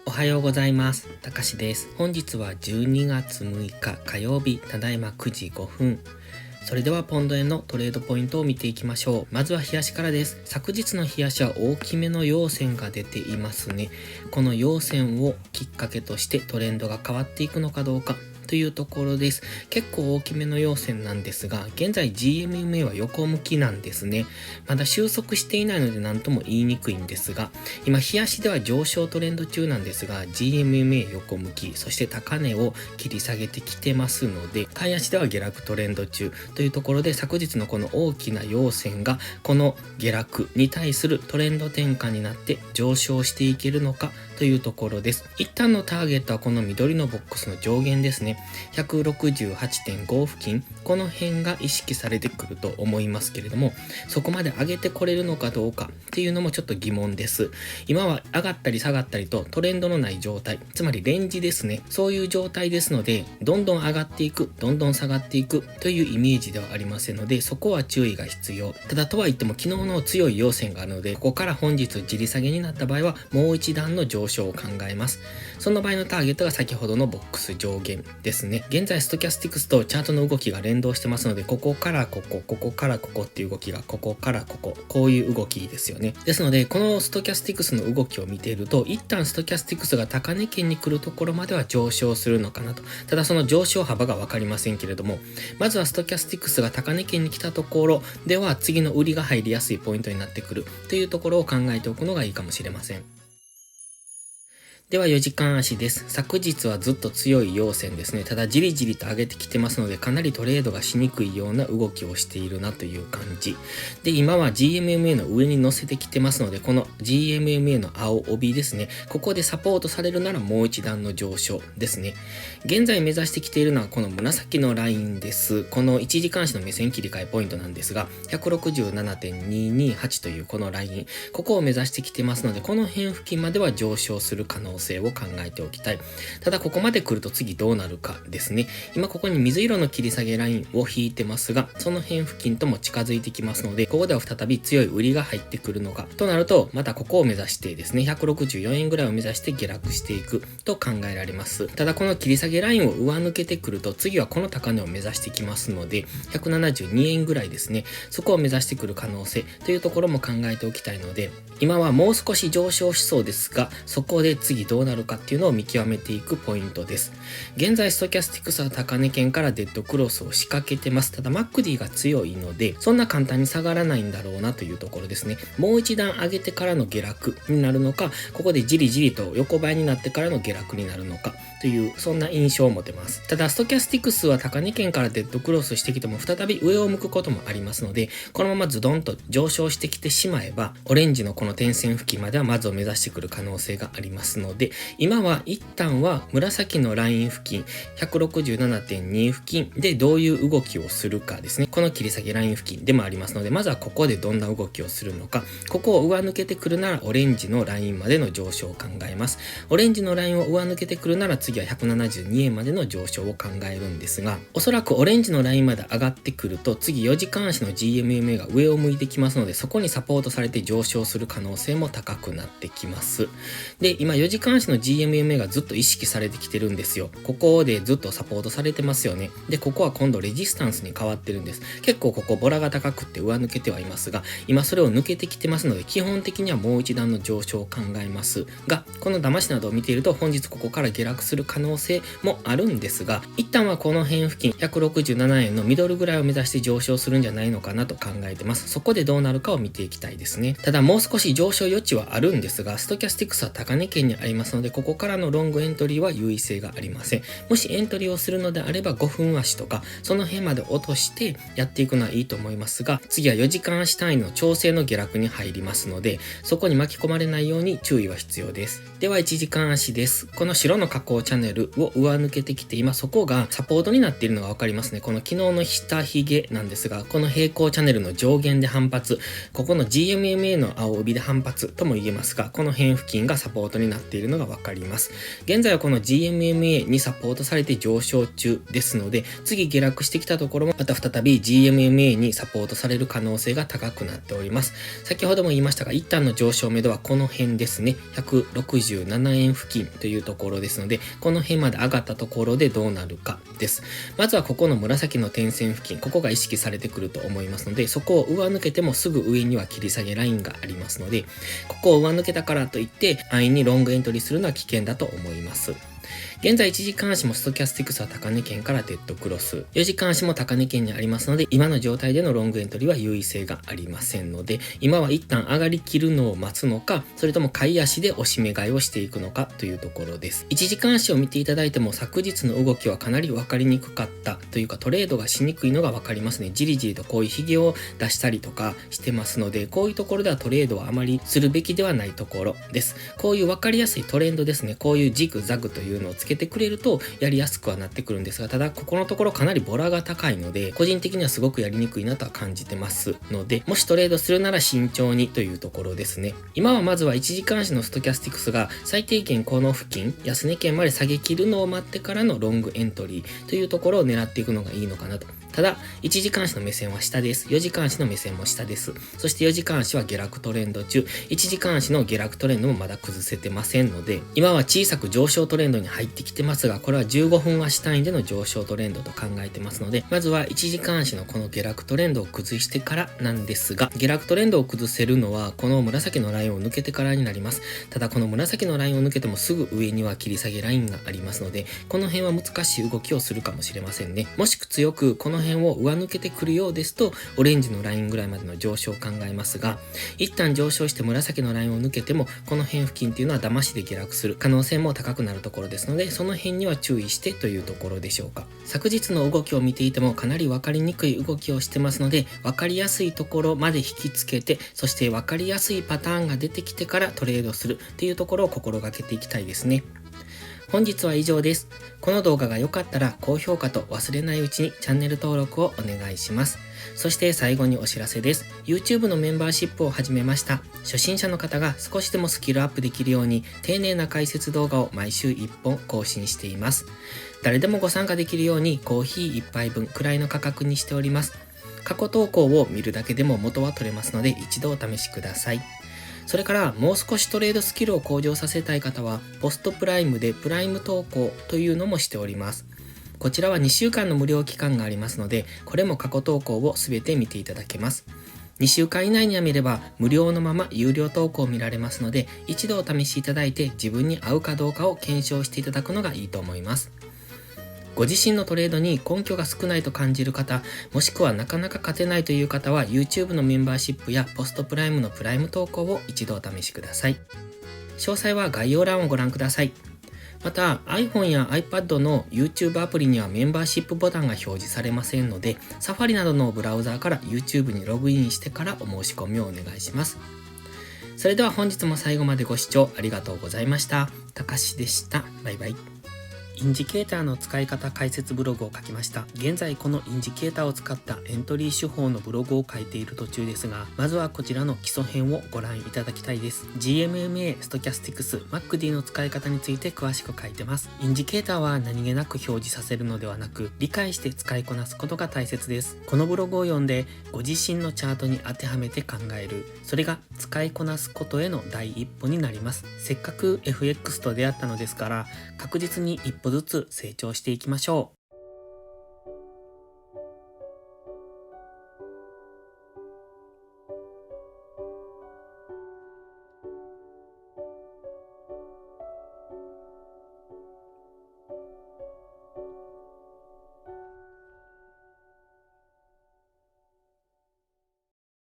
おはようございます。たかしです。本日は12月6日火曜日、ただいま9時5分。それではポンド円のトレードポイントを見ていきましょう。まずは日足からです。昨日の日足は大きめの陽線が出ていますね。この陽線をきっかけとしてトレンドが変わっていくのかどうかというところです。結構大きめの陽線なんですが、現在 GMMA は横向きなんですね。まだ収束していないので何とも言いにくいんですが、今日足では上昇トレンド中なんですが、GMMA 横向き、そして高値を切り下げてきてますので、買い足では下落トレンド中というところで、昨日のこの大きな陽線がこの下落に対するトレンド転換になって上昇していけるのかというところです。一旦のターゲットはこの緑のボックスの上限ですね。168.5 付近、この辺が意識されてくると思いますけれども、そこまで上げてこれるのかどうかっていうのもちょっと疑問です。今は上がったり下がったりとトレンドのない状態、つまりレンジですね。そういう状態ですので、どんどん上がっていく、どんどん下がっていくというイメージではありませんので、そこは注意が必要。ただとは言っても昨日の強い陽線があるので、ここから本日地利下げになった場合はもう一段の上昇を考えます。その場合のターゲットが先ほどのボックス上限ですね。現在ストキャスティクスとチャートの動きが連動してますので、ここからここ、ここからここっていう動きがここからここ、こういう動きですよね。ですので、このストキャスティクスの動きを見ていると、一旦ストキャスティクスが高値圏に来るところまでは上昇するのかなと。ただその上昇幅がわかりませんけれども、まずはストキャスティクスが高値圏に来たところでは次の売りが入りやすいポイントになってくるというところを考えておくのがいいかもしれません。では4時間足です。昨日はずっと強い陽線ですね。ただじりじりと上げてきてますので、かなりトレードがしにくいような動きをしているなという感じ。で、今は GMMA の上に乗せてきてますので、この GMMA の青帯ですね。ここでサポートされるならもう一段の上昇ですね。現在目指してきているのはこの紫のラインです。この1時間足の目線切り替えポイントなんですが、167.228 というこのライン。ここを目指してきてますので、この辺付近までは上昇する可能性を考えておきたい。ただここまで来ると次どうなるかですね。今ここに水色の切り下げラインを引いてますが、その辺付近とも近づいてきますので、ここでは再び強い売りが入ってくるのかとなると、またここを目指してですね、164円ぐらいを目指して下落していくと考えられます。ただこの切り下げラインを上抜けてくると、次はこの高値を目指してきますので、172円ぐらいですね、そこを目指してくる可能性というところも考えておきたいので、今はもう少し上昇しそうですが、そこで次どうなるかっていうのを見極めていくポイントです。現在ストキャスティクスは高値圏からデッドクロスを仕掛けてます。ただ MACD が強いので、そんな簡単に下がらないんだろうなというところですね。もう一段上げてからの下落になるのか、ここでじりじりと横ばいになってからの下落になるのかという、そんな印象を持てます。ただストキャスティクスは高値圏からデッドクロスしてきても再び上を向くこともありますので、このままズドンと上昇してきてしまえば、オレンジのこの点線付近まではまずを目指してくる可能性がありますので、今は一旦は紫のライン付近 167.2 付近でどういう動きをするかですね。この切り下げライン付近でもありますので、まずはここでどんな動きをするのか、ここを上抜けてくるならオレンジのラインまでの上昇を考えます。オレンジのラインを上抜けてくるなら次は172円までの上昇を考えるんですが、おそらくオレンジのラインまで上がってくると次4時間足の GMMA が上を向いてきますので、そこにサポートされて上昇する可能性も高くなってきます。で、今4時間足の GMMA がずっと意識されてきてるんですよ。ここでずっとサポートされてますよね。で、ここは今度レジスタンスに変わってるんです。結構ここボラが高くって上抜けてはいますが、今それを抜けてきてますので、基本的にはもう一段の上昇を考えますが、この騙しなどを見ていると本日ここから下落する可能性もあるんですが、一旦はこの辺付近167円のミドルぐらいを目指して上昇するんじゃないのかなと考えてます。そこでどうなるかを見ていきたいですね。ただもう少し上昇余地はあるんですが、ストキャスティクスは高値圏にありますので、ここからのロングエントリーは優位性がありません。もしエントリーをするのであれば5分足とかその辺まで落としてやっていくのはいいと思いますが、次は4時間足単位の調整の下落に入りますので、そこに巻き込まれないように注意は必要です。では1時間足です。この白の下降チャンネルを上抜けてきて、今そこがサポートになっているのが分かりますね。この昨日の下髭なんですが、この平行チャンネルの上限で反発、ここの GMMA の青帯で反発とも言えますが、この辺付近がサポートになっているるのがわかります。現在はこの GMMA にサポートされて上昇中ですので、次下落してきたところもまた再び GMMA にサポートされる可能性が高くなっております。先ほども言いましたが、一旦の上昇目処はこの辺ですね。167円付近というところですので、この辺まで上がったところでどうなるかです。まずはここの紫の点線付近、ここが意識されてくると思いますので、そこを上抜けてもすぐ上には切り下げラインがありますので、ここを上抜けたからといって安易にロングエントリーするのは危険だと思います。現在1時間足もストキャスティクスは高値圏からデッドクロス、4時間足も高値圏にありますので、今の状態でのロングエントリーは優位性がありませんので、今は一旦上がりきるのを待つのか、それとも買い足で押し目買いをしていくのかというところです。1時間足を見ていただいても昨日の動きはかなり分かりにくかったというか、トレードがしにくいのが分かりますね。じりじりとこういうヒゲを出したりとかしてますので、こういうところではトレードはあまりするべきではないところです。こういう分かりやすいトレンドですね。こういうジグザグというのをつけてくれるとやりやすくはなってくるんですが、ただここのところかなりボラが高いので、個人的にはすごくやりにくいなとは感じてますので、もしトレードするなら慎重にというところですね。今はまずは1時間足のストキャスティクスが最低限この付近、安値圏まで下げ切るのを待ってからのロングエントリーというところを狙っていくのがいいのかなと。ただ、1時間足の目線は下です。4時間足の目線も下です。そして4時間足は下落トレンド中、1時間足の下落トレンドもまだ崩せてませんので、今は小さく上昇トレンドに入ってきてますが、これは15分足単位での上昇トレンドと考えてますので、まずは1時間足のこの下落トレンドを崩してからなんですが、下落トレンドを崩せるのはこの紫のラインを抜けてからになります。ただこの紫のラインを抜けてもすぐ上には切り下げラインがありますので、この辺は難しい動きをするかもしれませんね。もしく強くこの辺を上抜けてくるようですと、オレンジのラインぐらいまでの上昇を考えますが、一旦上昇して紫のラインを抜けても、この辺付近っていうのは騙しで下落する可能性も高くなるところですので、その辺には注意してというところでしょうか。昨日の動きを見ていてもかなり分かりにくい動きをしてますので、分かりやすいところまで引きつけて、そして分かりやすいパターンが出てきてからトレードするっていうところを心がけていきたいですね。本日は以上です。この動画が良かったら高評価と忘れないうちにチャンネル登録をお願いします。そして最後にお知らせです。YouTube のメンバーシップを始めました。初心者の方が少しでもスキルアップできるように丁寧な解説動画を毎週1本更新しています。誰でもご参加できるようにコーヒー1杯分くらいの価格にしております。過去投稿を見るだけでも元は取れますので一度お試しください。それからもう少しトレードスキルを向上させたい方はポストプライムでプライム投稿というのもしております。こちらは2週間の無料期間がありますので、これも過去投稿をすべて見ていただけます。2週間以内には見れば無料のまま有料投稿を見られますので、一度お試しいただいて自分に合うかどうかを検証していただくのがいいと思います。ご自身のトレードに根拠が少ないと感じる方、もしくはなかなか勝てないという方は YouTube のメンバーシップやポストプライムのプライム投稿を一度お試しください。詳細は概要欄をご覧ください。また iPhone や iPad の YouTube アプリにはメンバーシップボタンが表示されませんので、Safari などのブラウザーから YouTube にログインしてからお申し込みをお願いします。それでは本日も最後までご視聴ありがとうございました。たかしでした。バイバイ。インジケーターの使い方解説ブログを書きました。現在このインジケーターを使ったエントリー手法のブログを書いている途中ですが、まずはこちらの基礎編をご覧いただきたいです。GMMA、ストキャスティクス、MACD の使い方について詳しく書いてます。インジケーターは何気なく表示させるのではなく、理解して使いこなすことが大切です。このブログを読んで、ご自身のチャートに当てはめて考える。それが使いこなすことへの第一歩になります。せっかく FX と出会ったのですから、確実に一歩ずつ成長していきましょう。